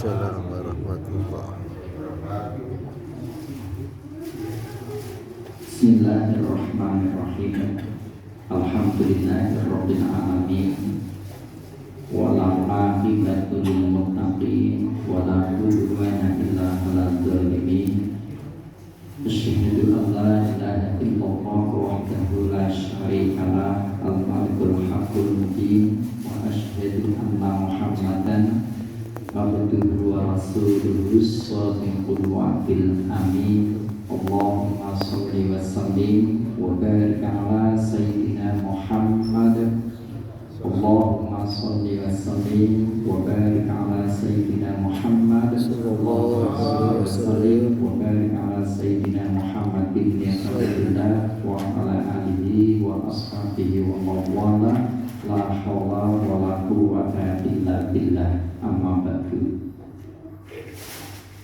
Waalaikumsalam warahmatullahi. Bismillahirrahmanirrahim. Alhamdulillahirabbil alamin. Wala aqibatu lil muttaqin wala udwana illa 'alal zalimin. Asyhadu an la ilaha illallah wahdahu la syarika lah, al-malikul haqqul mubin, wa asyhadu anna Muhammadan abduhu wa rasuluhu shadiqul wa'dil amin. Allahumma sholli wa sallim wa barik ala sayyidina Muhammad. Allahumma sholli wa sallim wa barik ala sayyidina Muhammad. Allahumma sallim wa barik ala sayyidina Muhammad bin Abdullah wa ala alihi wa ashabihi wa mawala. La haula wa la quwwata illa billah. Amma ba'du.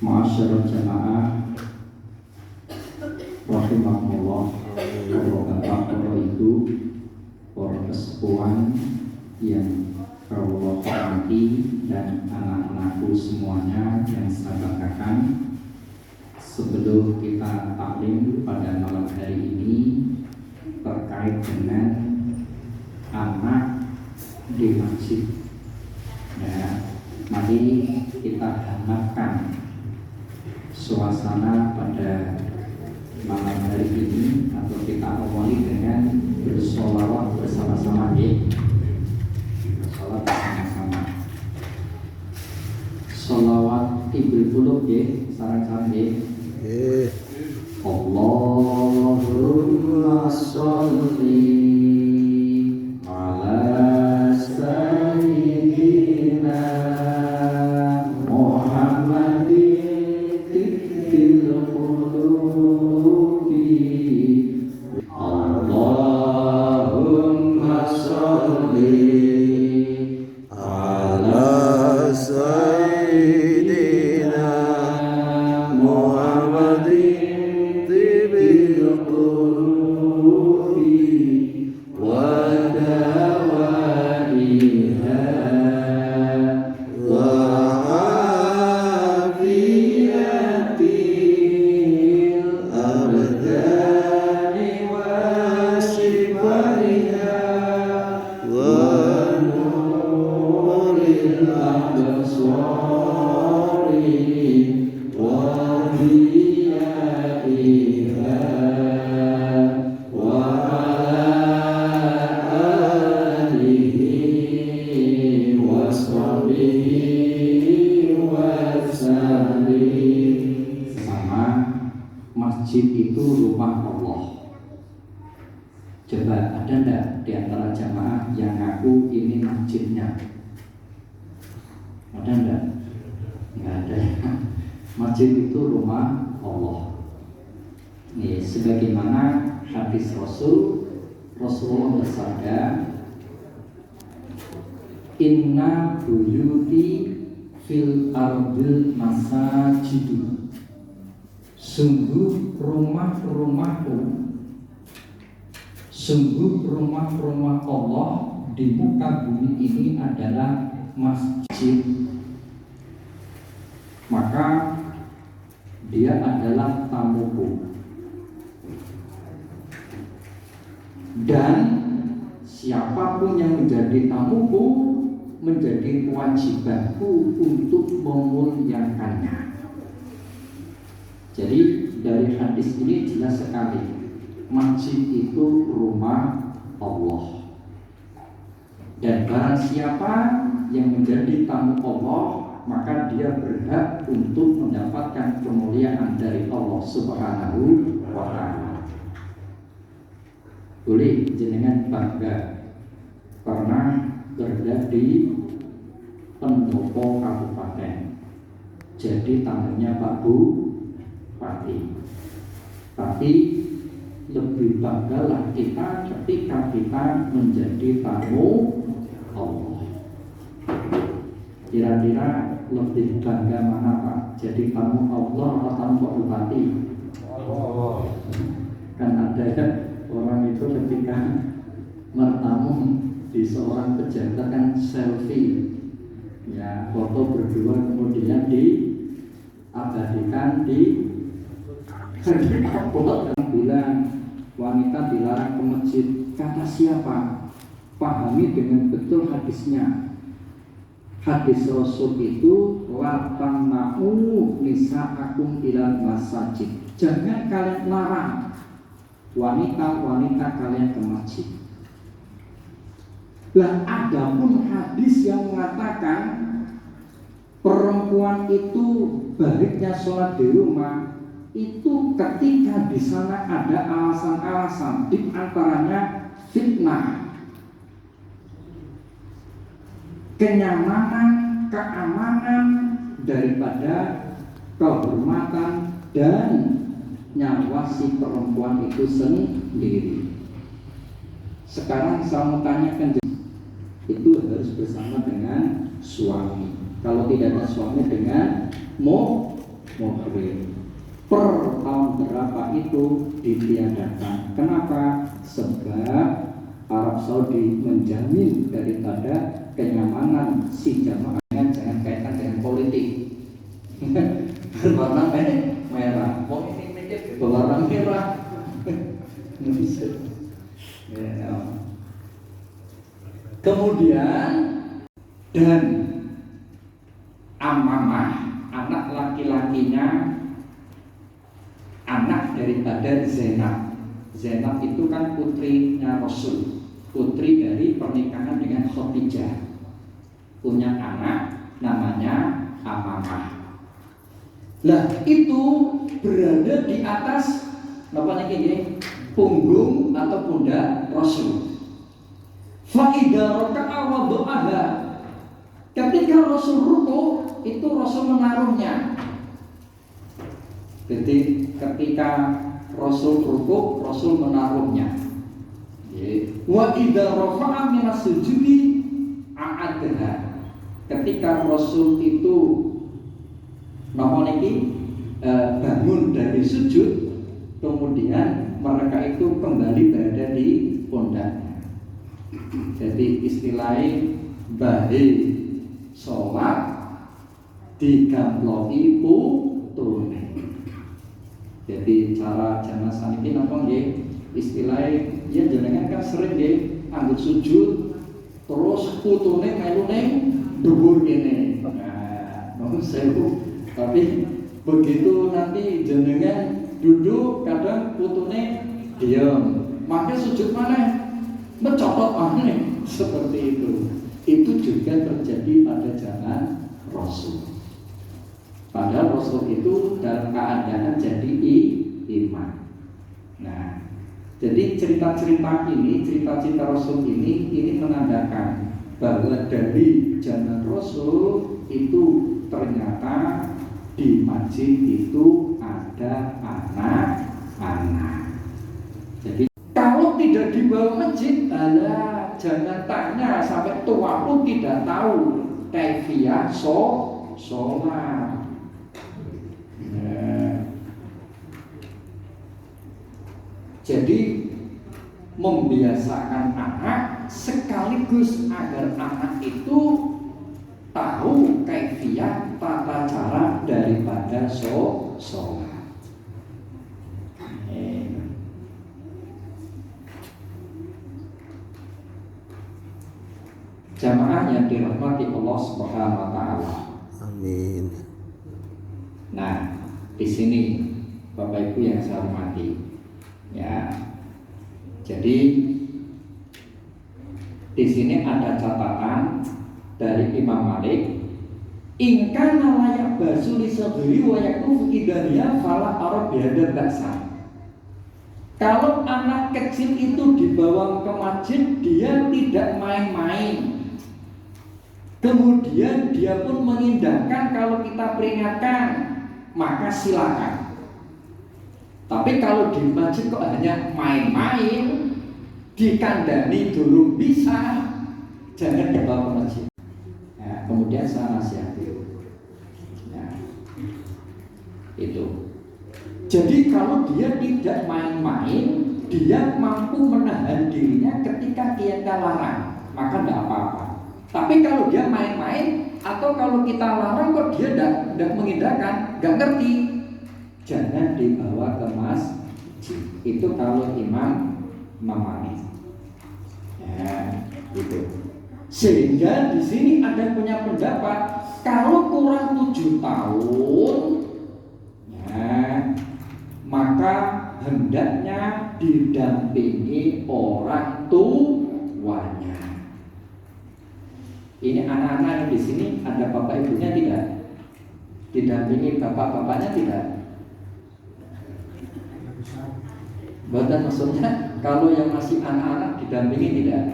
Ma'asyiral jamaah rahimahullah, para bapak, para ibu, para kesepuhan yang Allah hormati, dan anak-anakku semuanya yang saya banggakan. Sebelum kita taklim pada malam hari ini terkait dengan anak di masjid, ya, mari kita hangatkan suasana pada malam hari ini, atau kita awali dengan bersolawat bersama-sama, ya. Bersolawat bersama-sama. Solawat Ibril Qulub, ya, sarang-sarang, ya. Allahumma sholli ala sayyidina Muhammadin fil qulubi. Allahumma sholli Ala sayyidina Muhammadin tibil qulubi wa dawaiha wa afiyatil abdani wa shifaiha wa nuril absari wa diyaiha wa alihi wa sahbihi wa sallim. Sama, masjid itu rumah Allah. Coba ada enggak di antara jamaah yang ngaku ini masjidnya? Ada enggak? Enggak ada. Masjid itu rumah Allah. Nih, sebagaimana hadis Rasulullah bersabda, inna buyuti fil ardil masajidu. Sungguh rumah-rumah Allah di muka bumi ini adalah masjid. Maka dia adalah tamuku, dan siapapun yang menjadi tamuku menjadi kewajibanku untuk memuliakannya. Jadi dari hadis ini jelas sekali, masjid itu rumah Allah, dan barang siapa yang menjadi tamu Allah, maka dia berhak untuk mendapatkan kemuliaan dari Allah Subhanahu wa ta'ala. Boleh jenengan bangga pernah berada di pendopo kabupaten, jadi tamunya Pak Bupati. Tapi lebih banggalah kita ketika kita menjadi tamu Allah. Kira-kira lebih bangga mana, Pak? Jadi tamu Allah atau tamu Pak Bupati? Kan ada orang itu ketika bertamu di seorang pejabat kan selfie, ya, foto berdua kemudian di kapok dan bilang wanita dilarang ke masjid. Kata siapa? Pahami dengan betul hadisnya. Hadis Rasul itu la tamna'u nisa'akum ilal masajid. Jangan kalian larang wanita-wanita kalian ke masjid. Lah adapun hadis yang mengatakan perempuan itu baiknya sholat di rumah, itu ketika di sana ada alasan-alasan, di antaranya fitnah, kenyamanan, keamanan daripada kehormatan dan nyawa si perempuan itu sendiri. Sekarang saya mau tanyakan, itu harus bersama dengan suami. Kalau tidak ada suami dengan muhrim. Per tahun berapa itu ditiadakan? Kenapa? Sebab Arab Saudi menjamin daripada kenyamanan si jamaah. Jangan kaitan dengan politik. Berwarna merah, berwarna merah. Kemudian dan amamah, anak laki-lakinya, anak daripada Zainab. Zainab itu kan putrinya Rasul, putri dari pernikahan dengan Khadijah, punya anak namanya Amamah. Lah itu berada di atas apa namanya, punggung atau pundak Rasul. Faidah raka'a wa du'aha. Ketika Rasul rukuk, itu Rasul menaruhnya. Jadi ketika Rasul rukuk, Rasul menaruhnya. Wa idza rafa'a minas sujudi a'adha. Ketika Rasul itu bangun dari sujud, kemudian mereka itu kembali berada di pundaknya. Jadi istilahnya bahi sholat digamploki putune. Jadi cara jamaah saniki napa nggih? Istilahnya ya jenengan kan sering nggih anggur sujud terus putune melu ning dhuwur kene. Nah, nuwun sewu. Tapi begitu nanti jenengan duduk kadang putune diam. Maka sujud mana? Mencopot aneh seperti itu. Itu juga terjadi pada zaman Rasul. Padahal Rasul itu dalam keadaan jadi imam. Nah, jadi cerita-cerita ini, cerita-cerita Rasul ini menandakan bahwa dari zaman Rasul itu ternyata di masjid itu ada anak-anak. Jadi kalau tidak dibawa masjid, jangan tanya sampai tua pun tidak tahu kaifiyah sholat. Jadi membiasakan anak sekaligus agar anak itu tahu kaifiyah tata cara daripada sholat. Jamaah yang dirahmati Allah Subhanahu wa taala. Amin. Nah, di sini Bapak Ibu yang saya hormati, ya. Jadi di sini ada catatan dari Imam Malik, in kana layak basu li sadri wa yakuf idaniya fala arab bihadar baksa. Kalau anak kecil itu dibawa ke masjid, dia tidak main-main. Kemudian dia pun mengindahkan kalau kita peringatkan, maka silakan. Tapi kalau di masjid kok hanya main-main, dikandani dulu bisa, jangan dibawa ke masjid. Nah, kemudian saya nasihati. Nah, itu. Jadi kalau dia tidak main-main, dia mampu menahan dirinya ketika kita larang, maka tidak apa-apa. Tapi kalau dia main-main atau kalau kita larang kok dia tidak mengindahkan, nggak ngerti, jangan dibawa ke masjid. Itu kalau imam memani. Ya, gitu. Sehingga di sini ada punya pendapat kalau kurang 7 tahun, ya, maka hendaknya didampingi orang tuanya. Ini anak-anak di sini ada bapak ibunya tidak? Didampingi bapak-bapaknya tidak? Bahkan maksudnya kalau yang masih anak-anak didampingi tidak?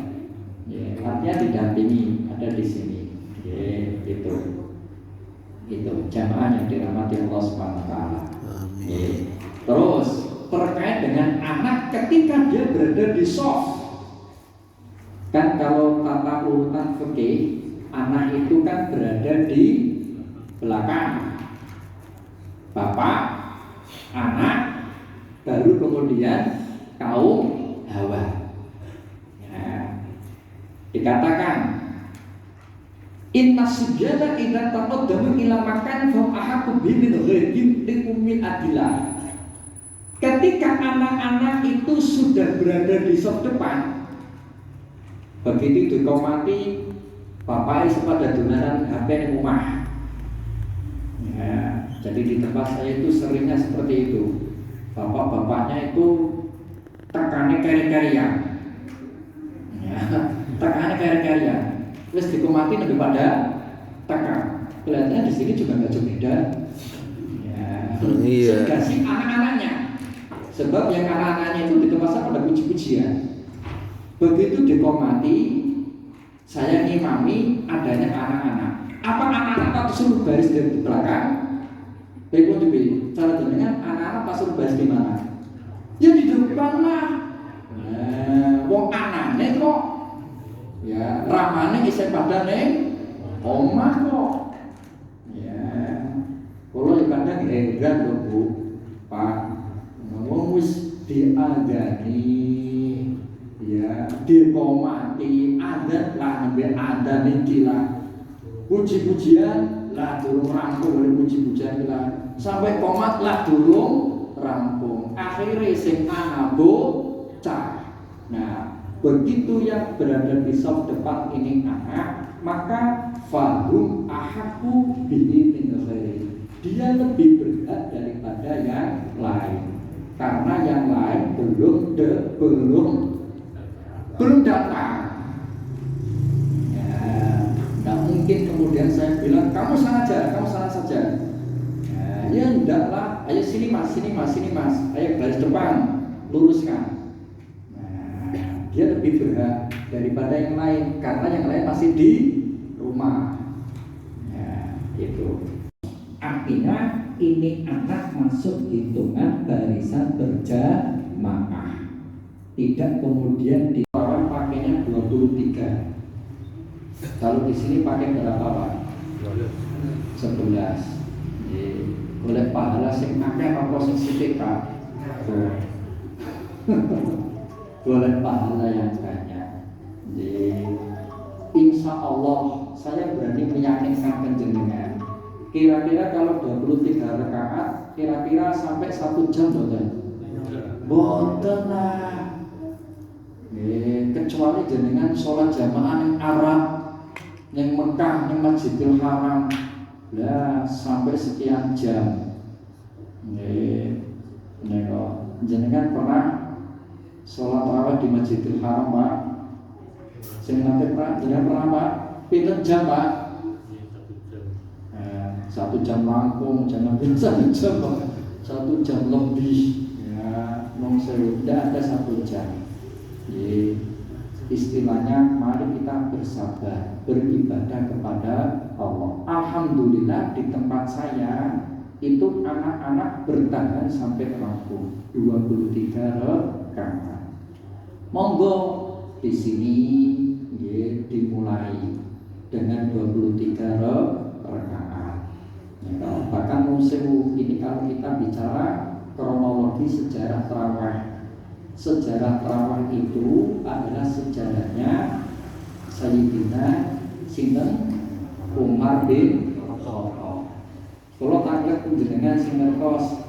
Ya, artinya didampingi ada di sini. Ya, itu jamaah yang dirahmati Allah Subhanahu wa taala. Ya. Terus terkait dengan anak ketika dia berada di soft. Kan kalau tata urutan fikih, anak itu kan berada di belakang bapak, anak, baru kemudian kaum hawa. Ya. Dikatakan inna sujada idza taqaddamu ila makan fa ahaqqu bi min ghaibin li ummi adillah. Ketika anak-anak itu sudah berada di saf depan, begitu dikomati bapak pada donaran HP di rumah. Ya, jadi di tempat saya itu seringnya seperti itu. Bapak-bapaknya itu tekannya kari-karian. Ya, tekannya kari-karian. Terus dikomati lebih pada tekan. Kelihatannya di sini juga nggak jauh beda. Ya, sehingga si anak-anaknya. Sebab yang anak-anaknya itu di tempat saya pada puji-pujian. Begitu dikomati, saya ngimami adanya anak-anak. Apa anak-anak tak suruh baris dari belakang? Baik pun cara dengan anak-anak pas suruh baris di mana? Ya di depan lah. Wong anaknya kok, ya ramane isih pada neng omah kok. Ya, kalau kadang heran loh Bu, Pak. Ngomong wis diadani, ya dikomati, adat lah sampai ada nikilah, puji-pujian lah durung rampung oleh puji-pujian lah, sampai komat lah durung rampung. Akhirnya sing ana bocah. Nah, begitu yang berada di saf depan ini anak, maka fahum ahaku bihi min ghairi. Dia lebih berhak daripada yang lain. Karena yang lain belum datang. Ya, nggak mungkin kemudian saya bilang kamu sana saja. Ya enggaklah, ayo sini mas, ayo garis depan, luruskan. Nah, dia lebih berhak daripada yang lain karena yang lain masih di rumah. Ya, itu. Artinya ini anak masuk hitungan barisan berjamaah. Tidak kemudian di orang pakainya 23. Kalau di sini pakai berapa Pak? 11. Oleh pahala sing akeh apa sing sithik Pak? Boleh pahala yang banyak. Insya Allah saya berani meyakinkan penjenengan. Kira-kira kalau 23 rakaat, kira-kira sampai 1 jam boten lah. Kecuali jenengan sholat jamaah yang Arab, yang Mekah, yang Masjidil Haram, lah sampai sekian jam. Jenengan pernah sholat tarawih di Masjidil Haram Pak? Jenengan pernah Pak? Pinten jam Pak? 1 jam langkung, jangan 1 jam, 1 jam lebih. Ya, tidak ada 1 jam. Jadi, istilahnya mari kita bersabar, beribadah kepada Allah. Alhamdulillah di tempat saya itu anak-anak bertahan sampai rampung 23 rakaat. Monggo di sini ya, dimulai dengan 23 rakaat. Ya, bahkan musim ini kalau kita bicara kronologi sejarah tarawih. Sejarah tarawih itu adalah sejarahnya Sayyidina Sinten Umar bin Khattab. Kalau tanggal penjenengan sinten kos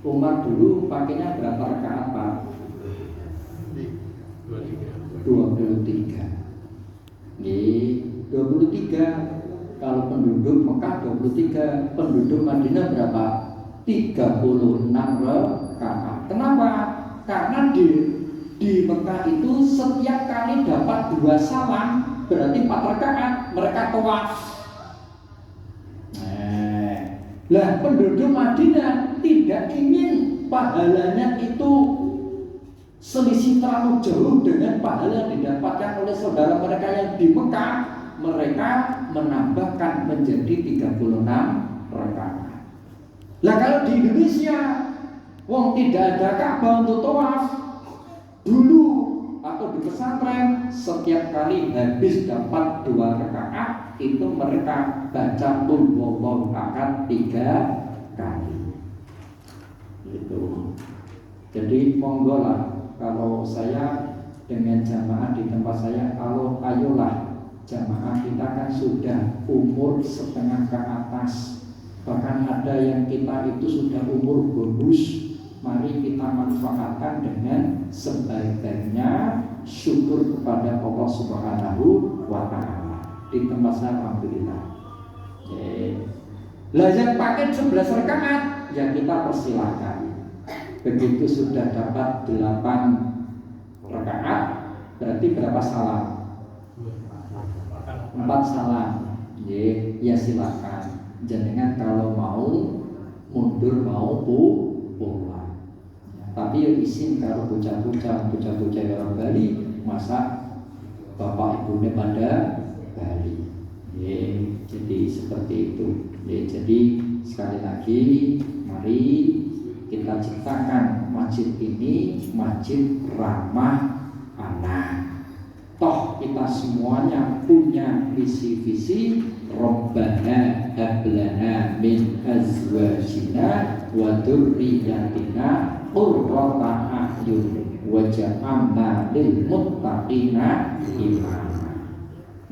Umar dulu pakainya berapa rakaat Pak? 23. Nih, 23. Kalau penduduk Mekah 23, penduduk Madinah berapa? 36 rakaat. Kenapa? Karena di Mekah itu setiap kali dapat 2 salam berarti 4 rakaat, mereka tawaf. Lah penduduk Madinah tidak ingin pahalanya itu selisih terlalu jauh dengan pahala yang didapatkan oleh saudara mereka yang di Mekah. Mereka menambahkan menjadi 36 rakaat. Lah kalau di Indonesia wong tidak ada Ka'bah untuk tawaf, dulu atau di pesantren setiap kali habis dapat 2 rakaat itu mereka baca qul huwallahu ahad 3 kali. Itu. Jadi monggo lah, kalau saya dengan jamaah di tempat saya, kalau ayolah jamaah kita kan sudah umur setengah ke atas, bahkan ada yang kita itu sudah umur bonus. Mari kita manfaatkan dengan sebaik-baiknya, syukur kepada Allah Subhanahu wa Ta'ala. Di tempat saya alhamdulillah. Lah yang pakai 11 rakaat ya kita persilahkan. Begitu sudah dapat 8 rakaat berarti berapa salam? 4 salam. Ya silakan. Jangan kalau mau mundur mau pulang. Tapi ya izin kalau bocah-bocah orang Bali, masa bapak ibunya pada Bali. Jadi seperti itu. Jadi sekali lagi mari kita ciptakan masjid ini masjid ramah anak. Toh kita semuanya punya visi-visi Rabbana hab lana min azwajina wa dzurriyyatina qurrata a'yun waj'alna lil muttaqina imama.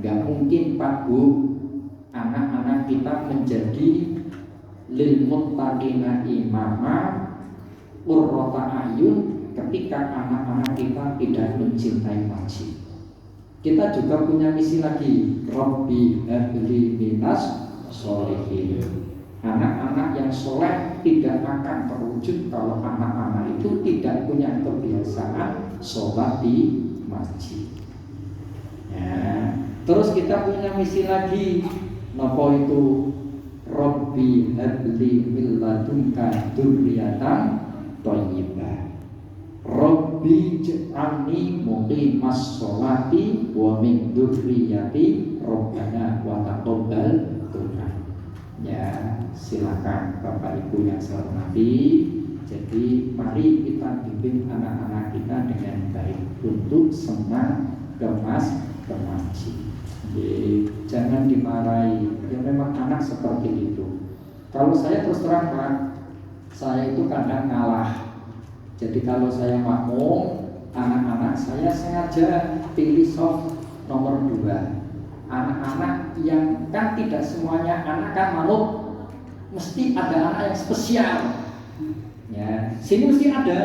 Enggak mungkin Pak Bu anak-anak kita menjadi lil muttaqina imama qurrata a'yun ketika anak-anak kita tidak mencintai masjid. Kita juga punya misi lagi, Rabbi habli minas sholihin. Anak-anak yang soleh tidak akan terwujud kalau anak-anak itu tidak punya kebiasaan sholat di masjid. Ya. Terus kita punya misi lagi, napa itu? Rabbi habli min ladunka dzurriyyatan thayyibah. Rabbi ij'alni muqimas sholati wa min dzurriyyati Rabbana wa taqabbal du'a. Ya, silakan Bapak Ibu yang saya hormati. Jadi mari kita bimbing anak-anak kita dengan baik untuk senang ke masjid. Jadi jangan dimarahi. Ya memang anak seperti itu. Kalau saya terus terang Pak, saya itu kadang ngalah. Jadi kalau saya makmum, anak-anak saya sengaja pilih soft nomor 2. Anak-anak yang kan tidak semuanya anak kan makmum, mesti ada anak yang spesial. Ya, sini mesti ada.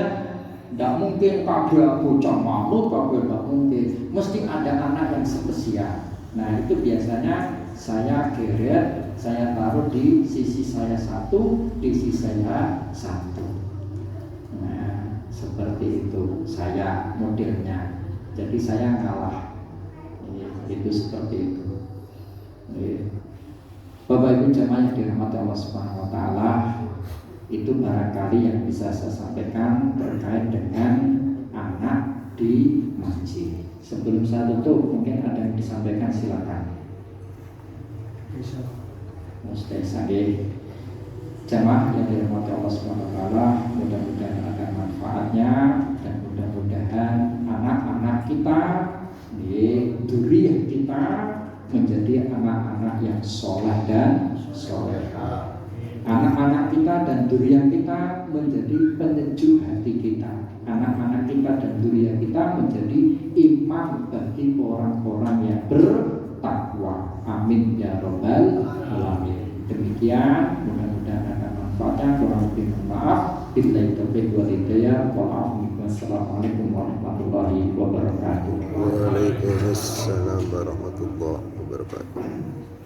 Tidak mungkin kabeh bocah makmum, kabeh tidak mungkin. Mesti ada anak yang spesial. Nah itu biasanya saya geret, saya taruh di sisi saya satu, di sisi saya satu. Seperti itu saya modelnya. Jadi saya ngalah. Itu seperti itu. Bapak Ibu jamaah yang dirahmati Allah Subhanahu wa Ta'ala, itu barangkali yang bisa saya sampaikan terkait dengan anak di masjid. Sebelum saya tutup, mungkin ada yang disampaikan, silakan. Mustahil. Jamaah yang dirahmati Allah Subhanahu wa Ta'ala, mudah-mudahan ada manfaatnya dan mudah-mudahan anak-anak kita, dzurriyyah kita menjadi anak-anak yang soleh dan solehah. Anak-anak kita dan dzurriyyah kita menjadi penyejuk hati kita. Anak-anak kita dan dzurriyyah kita menjadi imam bagi orang-orang yang bertakwa. Amin ya rabbal alamin. Demikian, mudah-mudahan ada manfaat bermanfaatnya. Kurang lebih mohon maaf. Billahi taufiq wal hidayah. Wassalamualaikum warahmatullahi wabarakatuh. Waalaikumsalam warahmatullahi wabarakatuh.